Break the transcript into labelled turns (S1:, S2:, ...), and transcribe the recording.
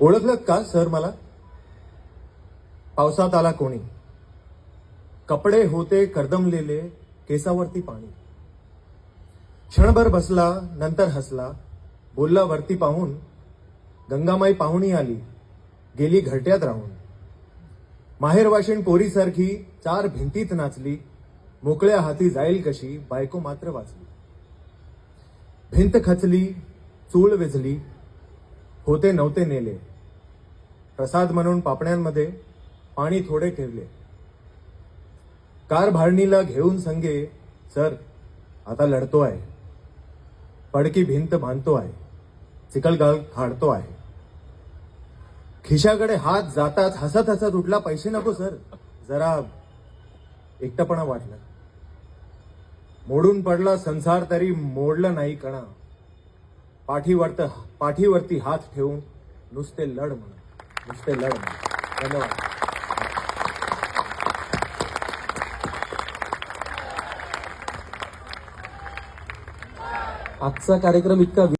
S1: ओळखलं का सर मला? पावसात आला कोणी, कपडे होते कर्दमलेले, केसावरती पाणी. क्षणभर बसला, नंतर हसला, बोलला वरती पाहून, गंगामाई पाहुणी आली, गेली घरट्यात राहून. माहेरवाशीण पोरीसारखी चार भिंतीत नाचली, मोकळ्या हाती जाईल कशी, बायको मात्र वाचली. भिंत खचली, चूळ वेझली, होते नव्हते नेले, प्रसाद म्हणून पापण्यांमध्ये पाणी थोडे ठेवले. कार भाडणीला घेऊन संगे, सर आता लढतो आहे, पडकी भिंत बांधतो आहे, चिखलगाळ फाडतो आहे. खिशाकडे हात जाताच हसत हसत उठला, पैसे नको सर, जरा एकटपणा वाटला. मोडून पडला संसार तरी मोडलं नाही कणा, पाठीवरती हात ठेवून नुसते लढ म्हणा, नुसते लढ म्हणा. धन्यवाद.
S2: आजचा कार्यक्रम इतका